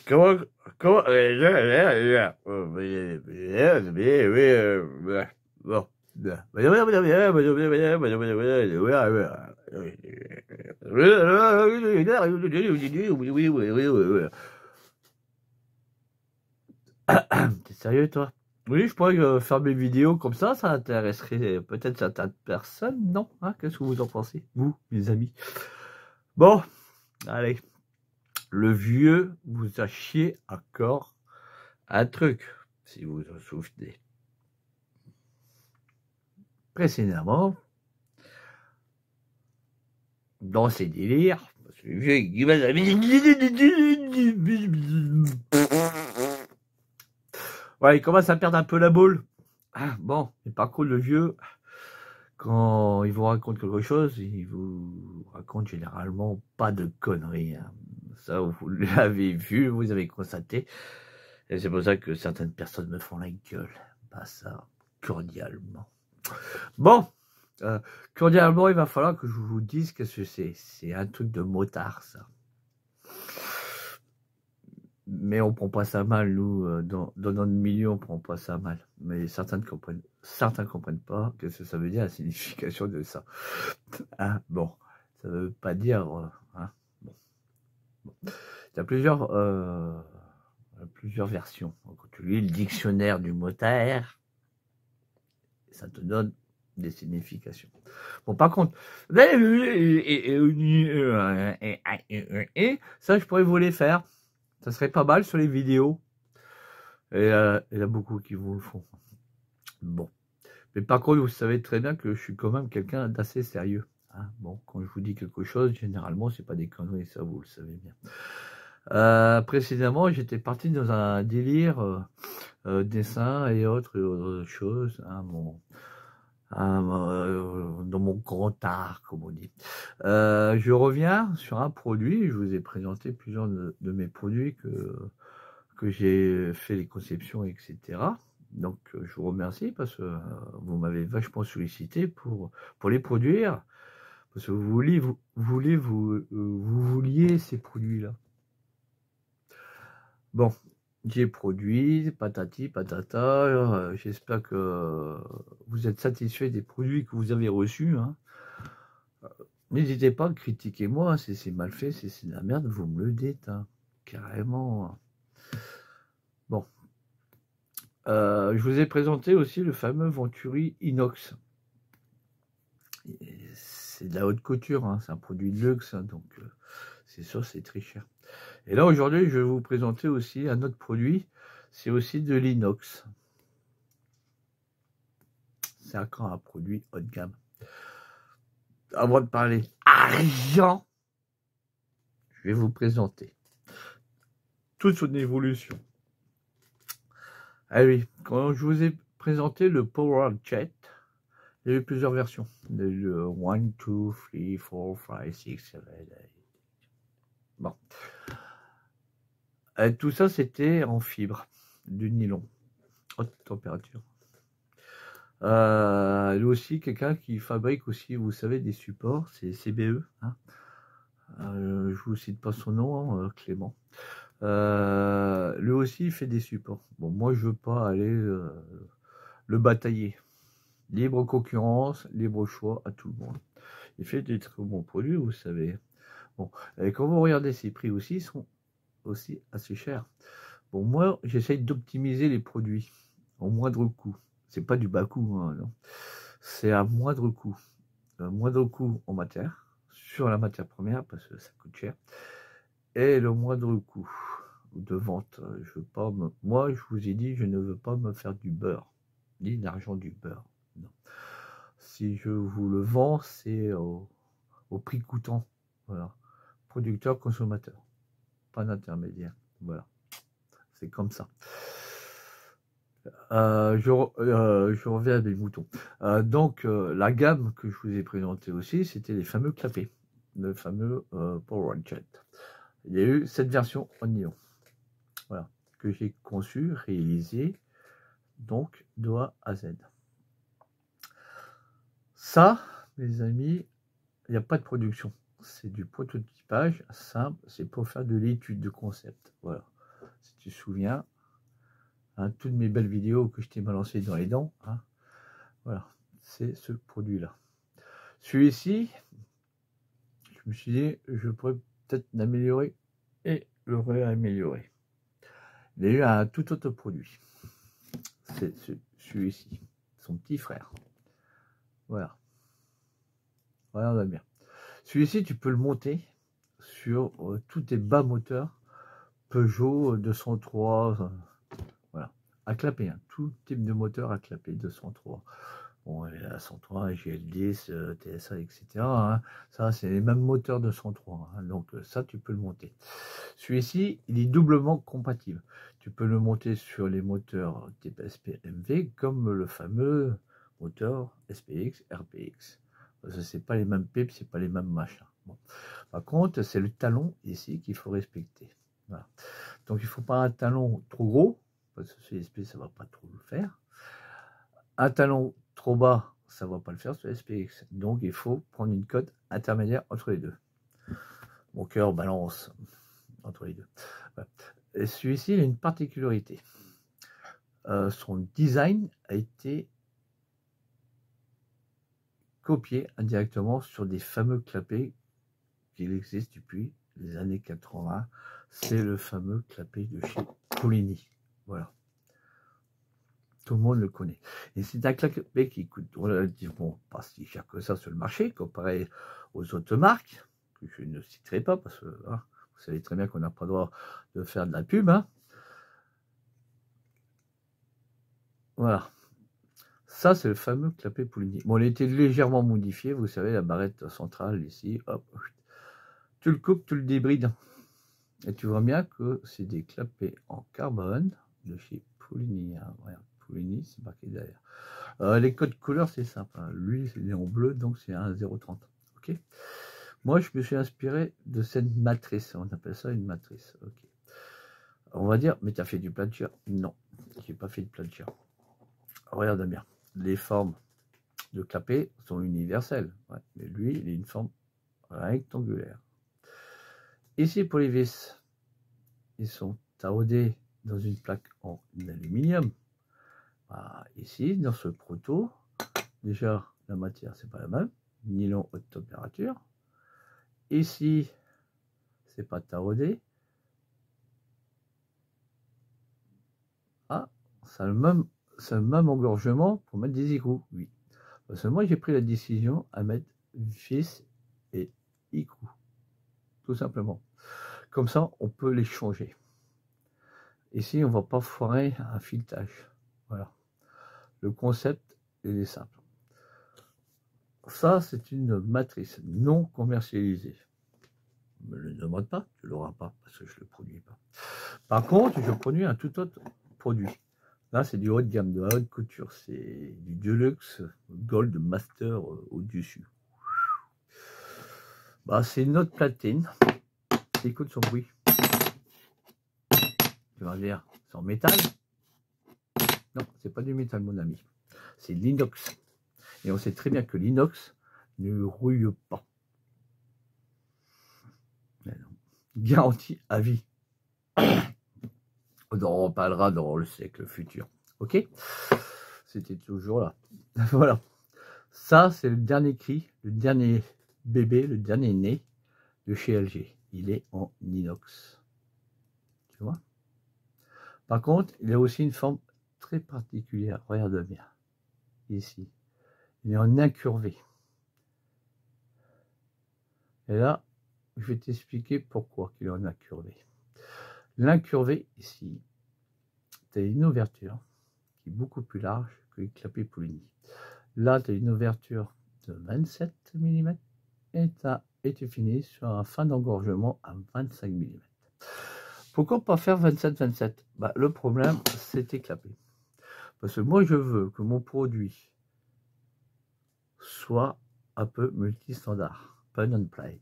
comment, comment, bon. T'es sérieux, toi? Oui, je pourrais faire mes vidéos comme ça intéresserait peut-être certaines personnes, non? Hein, qu'est-ce que vous en pensez, vous, mes amis? Bon, allez. Le vieux vous a chié encore un truc, si vous vous en souvenez. Précédemment, dans ses délires, le vieux il va... Ouais, il commence à perdre un peu la boule. Ah, bon, mais par contre, le vieux, quand il vous raconte quelque chose, il vous raconte généralement pas de conneries. Hein. Ça, vous l'avez vu, vous avez constaté. Et c'est pour ça que certaines personnes me font la gueule. Pas ça, cordialement. Bon, cordialement, il va falloir que je vous dise qu'est-ce que c'est. C'est un truc de motard, ça. Mais on prend pas ça mal, nous, dans notre milieu, on prend pas ça mal. Mais certains comprennent pas qu'est-ce que ça veut dire, la signification de ça. Hein, bon, ça veut pas dire... hein, bon. Il y a plusieurs versions. Quand tu lis le dictionnaire du motard, ça te donne des significations. Bon, par contre, ça, je pourrais vous les faire. Ça serait pas mal sur les vidéos. Et il y a beaucoup qui vous le font. Bon. Mais par contre, vous savez très bien que je suis quand même quelqu'un d'assez sérieux. Hein. Bon, quand je vous dis quelque chose, généralement, c'est pas des conneries, ça, vous le savez bien. Précédemment, j'étais parti dans un délire dessin et autres choses. Hein, dans mon grand art, comme on dit. Je reviens sur un produit. Je vous ai présenté plusieurs de mes produits que j'ai fait les conceptions, etc. Donc, je vous remercie parce que vous m'avez vachement sollicité pour les produire. Parce que vous vouliez ces produits-là. Bon, j'ai produit, patati, patata. J'espère que vous êtes satisfait des produits que vous avez reçus. Hein. N'hésitez pas à critiquer moi, si c'est mal fait, si c'est de la merde, vous me le dites. Hein. Carrément. Bon. Je vous ai présenté aussi le fameux Venturi Inox. C'est de la haute couture, hein, c'est un produit de luxe, hein, donc c'est sûr, c'est très cher. Et là, aujourd'hui, je vais vous présenter aussi un autre produit, c'est aussi de l'inox. C'est un produit haut de gamme. Avant de parler argent, je vais vous présenter toute son évolution. Ah oui, quand je vous ai présenté le Power Jet, il y a eu plusieurs versions. Le 1, 2, 3, 4, 5, 6, 7, 8. Bon. Tout ça, c'était en fibre, du nylon, haute température. Lui aussi, quelqu'un qui fabrique aussi, vous savez, des supports, c'est CBE. Hein. Je vous cite pas son nom, Clément. Lui aussi, il fait des supports. Bon, moi, je veux pas aller le batailler. Libre concurrence, libre choix à tout le monde. Il fait des très bons produits, vous savez. Bon, et quand vous regardez ses prix aussi, ils sont aussi assez chers. Bon, moi, j'essaye d'optimiser les produits au moindre coût. C'est pas du bas coût, hein, non. C'est à moindre coût. Moindre coût en matière, sur la matière première, parce que ça coûte cher. Et le moindre coût de vente. Je veux pas moi, je vous ai dit, je ne veux pas me faire du beurre, ni d'argent du beurre. Non. Si je vous le vends, c'est au prix coûtant. Voilà. Producteur, consommateur. Pas d'intermédiaire. Voilà. C'est comme ça. Je reviens à mes moutons. Donc, la gamme que je vous ai présentée aussi, c'était les fameux clapets. Le fameux Power Jet. Il y a eu cette version en nylon. Voilà. Que j'ai conçu, réalisé, donc, de A à Z. Ça, mes amis, il n'y a pas de production. C'est du prototypage simple, c'est pour faire de l'étude de concept. Voilà. si tu te souviens, hein, toutes mes belles vidéos que je t'ai balancées dans les dents, hein, voilà, c'est ce produit-là. Celui-ci, je me suis dit, je pourrais peut-être l'améliorer et le réaméliorer. Il a eu un tout autre produit. C'est celui-ci, son petit frère. Voilà. Regarde bien. Celui-ci, tu peux le monter sur tous tes bas moteurs Peugeot 203, voilà, à clapper, hein, tout type de moteur à clapper 203. Bon, il y a 103, GL10, TSA, etc. Hein, ça, c'est les mêmes moteurs 203. Hein, donc, ça, tu peux le monter. Celui-ci, il est doublement compatible. Tu peux le monter sur les moteurs type SPMV, comme le fameux moteur SPX, RPX. C'est pas les mêmes pipes, c'est pas les mêmes machins. Bon. Par contre, c'est le talon ici qu'il faut respecter. Voilà. Donc, il ne faut pas un talon trop gros, parce que sur SP, ça ne va pas trop le faire. Un talon trop bas, ça ne va pas le faire sur SPX. Donc, il faut prendre une cote intermédiaire entre les deux. Mon cœur balance entre les deux. Voilà. Et celui-ci, il a une particularité. Son design a été copié indirectement sur des fameux clapets qu'il existe depuis les années 80. C'est le fameux clapet de chez Polini. Voilà. Tout le monde le connaît. Et c'est un clapet qui coûte relativement pas si cher que ça sur le marché, comparé aux autres marques, que je ne citerai pas, parce que hein, vous savez très bien qu'on n'a pas le droit de faire de la pub. Hein. Voilà. Ça, c'est le fameux clapet Polini. Bon, il a été légèrement modifié. Vous savez, la barrette centrale ici, hop, tu le coupes, tu le débrides. Et tu vois bien que c'est des clapets en carbone de chez Polini. Hein. Voilà. Polini, c'est marqué derrière. Les codes couleurs, c'est simple. Hein. Lui, il est en bleu, donc c'est un 0,30. Ok. Moi, je me suis inspiré de cette matrice. On appelle ça une matrice. Ok. On va dire, mais tu as fait du plancher? Non, je n'ai pas fait de plancher. Regarde bien. Les formes de clapet sont universelles. Ouais, mais lui, il est une forme rectangulaire. Ici, pour les vis, ils sont taraudés dans une plaque en aluminium. Ah, ici, dans ce proto, déjà, la matière, c'est pas la même. Nylon haute température. Ici, c'est pas taraudé. Ah, ça a le même engorgement pour mettre des écrous. Oui. Parce que moi, j'ai pris la décision à mettre vis et écrous. Tout simplement. Comme ça, on peut les changer. Ici, on ne va pas foirer un filetage. Voilà. Le concept, il est simple. Ça, c'est une matrice non commercialisée. Ne me le demande pas, tu ne l'auras pas parce que je ne le produis pas. Par contre, je produis un tout autre produit. Là, c'est du haut de gamme, de la haute couture. C'est du Deluxe Gold Master au-dessus. Bah, c'est une autre platine. Écoute son bruit. Tu vas dire, c'est en métal? Non, c'est pas du métal, mon ami. C'est l'inox. Et on sait très bien que l'inox ne rouille pas. Garantie à vie. On en reparlera dans le siècle futur. Ok? C'était toujours là. Voilà. Ça, c'est le dernier cri, le dernier bébé, le dernier né de chez LG. Il est en inox. Tu vois? Par contre, il a aussi une forme très particulière. Regarde bien. Ici. Il est en incurvé. Et là, je vais t'expliquer pourquoi il est en incurvé. L'incurvé, ici, tu as une ouverture qui est beaucoup plus large que le clapet Polini. Là, tu as une ouverture de 27 mm et tu finis sur un fin d'engorgement à 25 mm. Pourquoi pas faire 27-27? Bah, le problème, c'est tes clapets. Parce que moi, je veux que mon produit soit un peu multistandard, pas non-play.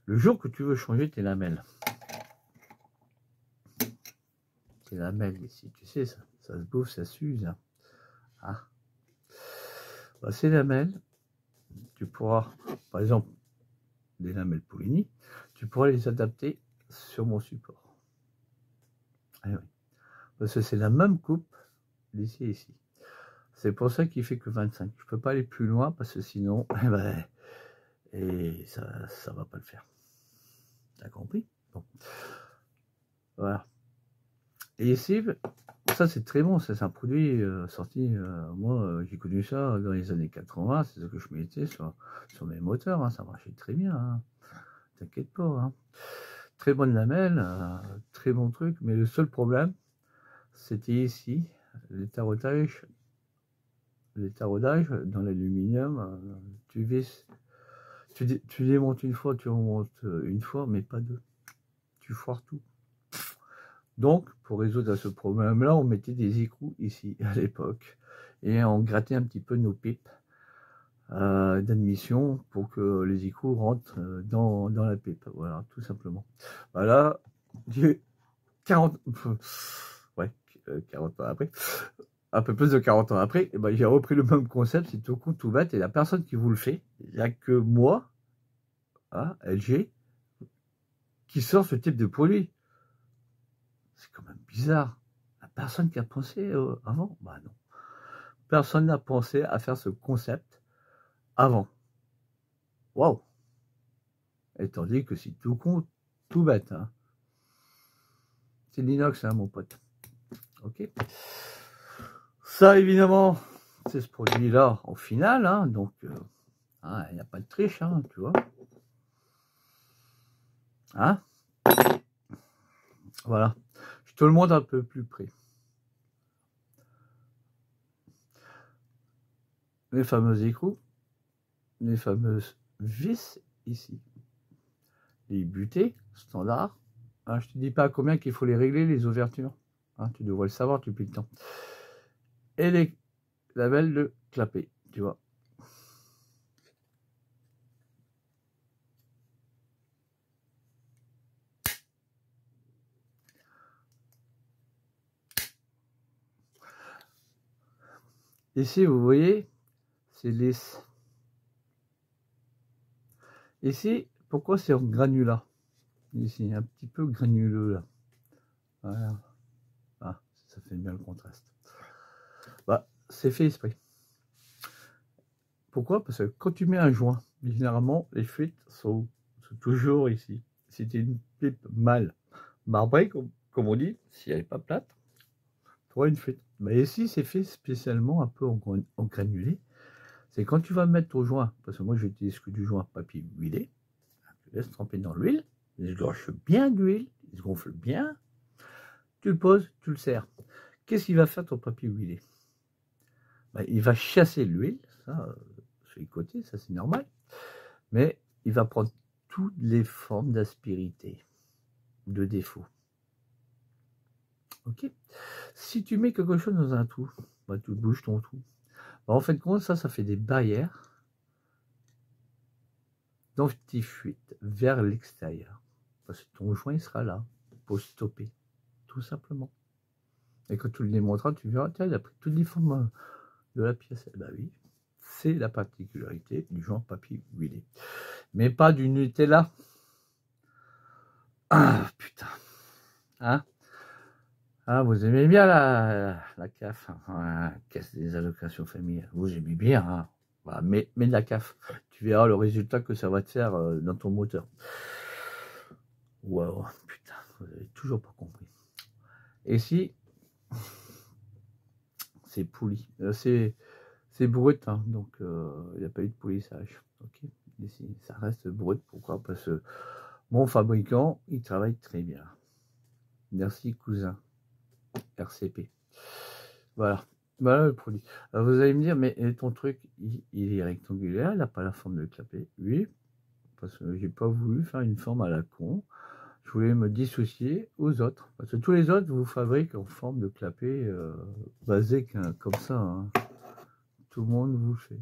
Le jour que tu veux changer tes lamelles, ici, tu sais, ça se bouffe, ça s'use. Hein. Ah. Bah, ces lamelles, tu pourras, par exemple, des lamelles Polini, tu pourras les adapter sur mon support. Eh oui. Parce que c'est la même coupe d'ici et ici. C'est pour ça qu'il fait que 25. Je peux pas aller plus loin parce que sinon, et ça va pas le faire. T'as compris? Bon. Voilà. Et ici, ça c'est très bon, c'est un produit sorti, moi j'ai connu ça dans les années 80, c'est ce que je mettais sur mes moteurs, hein, ça marchait très bien, hein. T'inquiète pas. Hein. Très bonne lamelle, très bon truc, mais le seul problème, c'était ici, les taraudages dans l'aluminium, tu démontes une fois, tu remontes une fois, mais pas deux. Tu foires tout. Donc, pour résoudre ce problème-là, on mettait des écrous ici, à l'époque, et on grattait un petit peu nos pipes d'admission pour que les écrous rentrent dans la pipe. Voilà, tout simplement. Voilà, j'ai 40... Ouais, 40 ans après, un peu plus de 40 ans après, et ben, j'ai repris le même concept, c'est tout con, tout bête, et la personne qui vous le fait, il n'y a que moi, hein, LG, qui sort ce type de produit. C'est quand même bizarre. La personne qui a pensé avant, bah non. Personne n'a pensé à faire ce concept avant. Waouh! Étant dit que c'est tout con, tout bête. Hein. C'est de l'inox, hein, mon pote. Ok. Ça, évidemment, c'est ce produit-là au final. Hein, donc, il n'y a pas de triche, hein, tu vois. Hein? Voilà. Je te le montre un peu plus près. Les fameux écrous, les fameuses vis ici, les butées standards. Hein, je te dis pas à combien qu'il faut les régler, les ouvertures. Hein, tu devrais le savoir depuis le temps. Et les labels de clapet, tu vois. Ici, vous voyez, c'est lisse. Ici, pourquoi c'est en granulat? Ici, un petit peu granuleux là. Voilà. Ah, ça fait bien le contraste. Bah, c'est fait exprès. Pourquoi? Parce que quand tu mets un joint, généralement, les fuites sont toujours ici. C'était une pipe mal marbrée, comme on dit, si elle n'est pas plate, tu auras une fuite. Mais ici, c'est fait spécialement un peu en granulé. C'est quand tu vas mettre ton joint, parce que moi, j'utilise que du joint papier huilé, tu laisses tremper dans l'huile, il se gorge bien d'huile, il se gonfle bien, tu le poses, tu le serres. Qu'est-ce qu'il va faire ton papier huilé? Ben, il va chasser l'huile, ça, sur les côtés, ça c'est normal, mais il va prendre toutes les formes d'aspérité, de défaut. Ok. Si tu mets quelque chose dans un trou, bah, tu bouges ton trou. Bah, en fait, ça fait des barrières d'anti-fuite vers l'extérieur. Parce que ton joint il sera là pour stopper, tout simplement. Et quand tu le démontreras, tu verras, tiens, il a pris toutes les formes de la pièce. Bah oui, c'est la particularité du joint papier huilé. Mais pas du Nutella. Ah, putain. Hein? Ah, vous aimez bien la CAF, hein, caisse des allocations familiales. Vous aimez bien, hein? Bah, mets de la CAF. Tu verras le résultat que ça va te faire dans ton moteur. Waouh, putain, vous avez toujours pas compris. Et si c'est pouli, c'est brut, hein, donc il n'y a pas eu de polissage. Ok, ici, ça reste brut. Pourquoi? Parce que mon fabricant, il travaille très bien. Merci, cousin. RCP. Voilà. Voilà le produit. Alors vous allez me dire, mais ton truc, il est rectangulaire, il n'a pas la forme de clapet. Oui, parce que j'ai pas voulu faire une forme à la con. Je voulais me dissocier aux autres. Parce que tous les autres vous fabriquent en forme de clapet basé comme ça. Hein. Tout le monde vous fait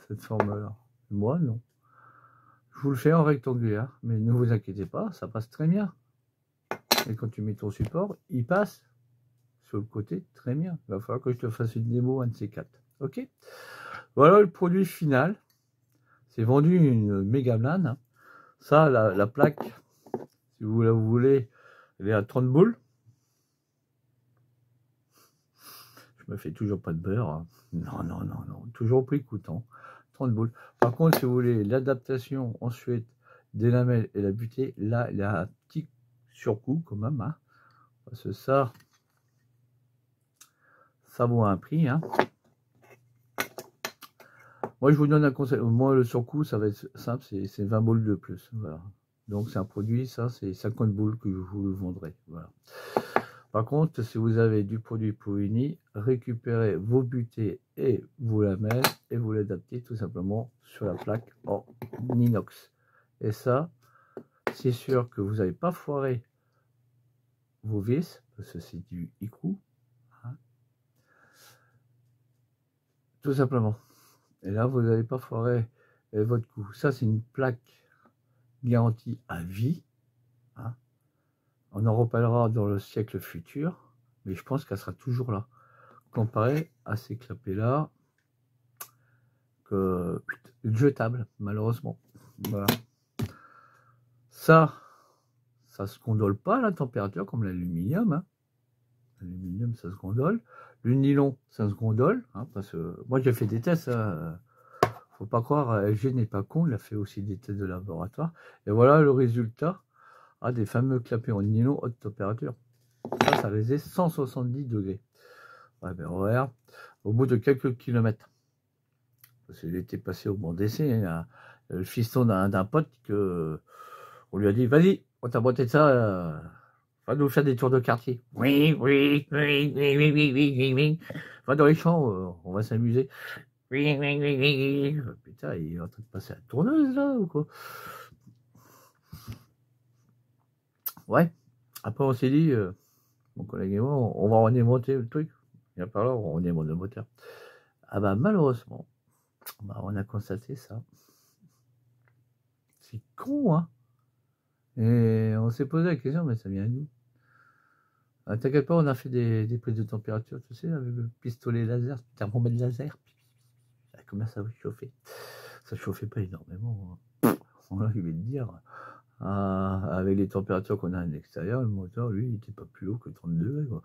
cette forme-là. Moi, non. Je vous le fais en rectangulaire, mais ne vous inquiétez pas, ça passe très bien. Et quand tu mets ton support, il passe sur le côté très bien. Il va falloir que je te fasse une démo, un de ces quatre. Ok. Voilà le produit final. C'est vendu une méga blinde. Hein. Ça, la plaque, si vous la voulez, elle est à 30 boules. me fais toujours pas de beurre. Hein. Non, non, non, non. Toujours prix coûtant. 30 boules. Par contre, si vous voulez l'adaptation ensuite des lamelles et la butée, là, il y a un petit surcoût quand même. Hein, parce que ça vaut un prix. Hein. Moi, je vous donne un conseil. Moi, le surcoût, ça va être simple, c'est 20 boules de plus. Voilà. Donc, c'est un produit, ça, c'est 50 boules que je vous le vendrai. Voilà. Par contre, si vous avez du produit Pouligny, récupérez vos butées et vos lamelles et vous l'adaptez tout simplement sur la plaque en inox. Et ça, c'est sûr que vous n'allez pas foirer vos vis, parce que c'est du écrou. Hein, tout simplement. Et là, vous n'allez pas foirer votre coup. Ça, c'est une plaque garantie à vie. Hein. On en reparlera dans le siècle futur, mais je pense qu'elle sera toujours là. Comparé à ces clapets-là, que jetables, malheureusement. Voilà. Ça se gondole pas à la température comme l'aluminium. Hein. L'aluminium, ça se gondole. Le nylon, ça se gondole. Hein, parce que moi, j'ai fait des tests. Hein. Faut pas croire, LG n'est pas con, il a fait aussi des tests de laboratoire. Et voilà le résultat des fameux clapets en nylon haute température. Ça résiste 170 degrés. Ouais, ben regarde, au bout de quelques kilomètres. Parce qu'il était passé au banc d'essai, hein, le fiston d'un pote que on lui a dit, vas-y, on t'a boité de ça, va nous faire des tours de quartier. Oui, oui, oui, oui, oui, oui, oui, oui. Va dans les champs, on va s'amuser. Oui, oui, oui, oui, oui. Putain, il est en train de passer à la tourneuse, là, ou quoi? Ouais. Après, on s'est dit, mon collègue et moi, on va redémonter le truc. Il y a pas là, on démonte le moteur. Ah bah, malheureusement, on a constaté ça. C'est con, hein. Et on s'est posé la question, mais ça vient d'où? T'inquiète pas, on a fait des prises de température, tu sais, avec le pistolet laser, thermomètre laser. Comment ça va chauffer? Ça chauffait pas énormément. Hein. Voilà, je vais te dire. Avec les températures qu'on a à l'extérieur, le moteur, lui, il n'était pas plus haut que 30 degrés. Quoi.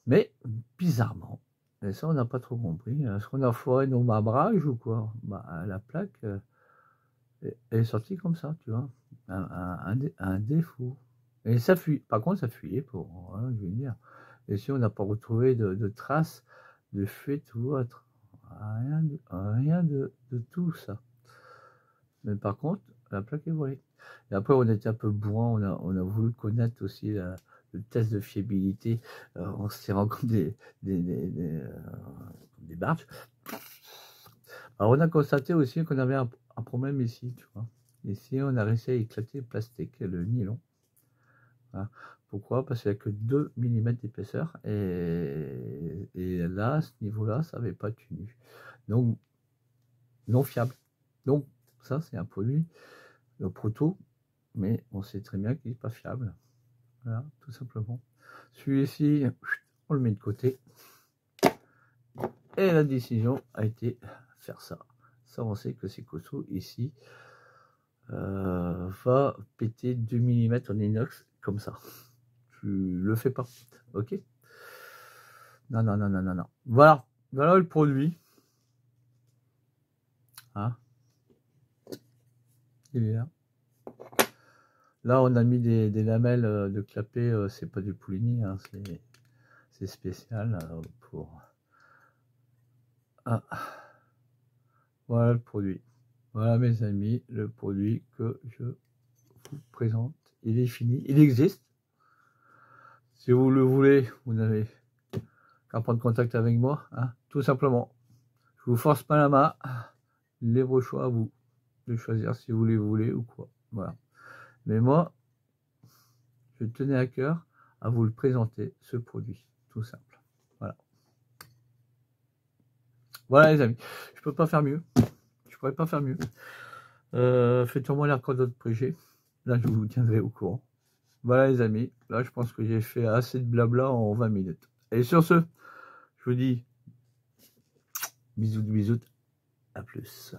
Mais, bizarrement, et ça, on n'a pas trop compris. Est-ce qu'on a foiré nos membrages ou quoi? Bah, la plaque est sortie comme ça, tu vois. Un défaut. Et ça fuit. Par contre, ça fuyait pour, hein, je veux dire. Et si on n'a pas retrouvé de traces de fuite ou autre. Rien de tout ça. Mais par contre, la plaque est volée. Et après, on était un peu bourrin, on a voulu connaître aussi le test de fiabilité en se tirant comme des barges. Alors, on a constaté aussi qu'on avait un problème ici, tu vois. Ici, on a réussi à éclater le plastique, le nylon. Voilà. Pourquoi? Parce qu'il n'y a que 2 mm d'épaisseur. Et là, à ce niveau-là, ça n'avait pas tenu. Donc, non fiable. Donc, ça, c'est un produit proto, mais on sait très bien qu'il n'est pas fiable. Voilà, tout simplement. Celui-ci, on le met de côté. Et la décision a été faire ça. Ça, on sait que c'est costaud. Ici, va péter 2 mm en inox comme ça. Tu le fais pas. Ok? Non, non, non, non, non, non. Voilà. Voilà le produit. Hein? Il est là. Là, on a mis des lamelles de clapet. C'est pas du Pouligny. Hein, c'est spécial pour... Ah. Voilà le produit. Voilà mes amis, le produit que je vous présente. Il est fini, il existe. Si vous le voulez, vous n'avez qu'à prendre contact avec moi, hein, tout simplement. Je vous force pas la main, libre choix à vous de choisir si vous voulez ou quoi. Voilà. Mais moi, je tenais à cœur à vous le présenter, ce produit, tout simple. Voilà. Voilà les amis, je peux pas faire mieux. Je pourrais pas faire mieux. Faites-moi la code de projet. Là, je vous tiendrai au courant. Voilà les amis, là je pense que j'ai fait assez de blabla en 20 minutes. Et sur ce, je vous dis bisous, à plus.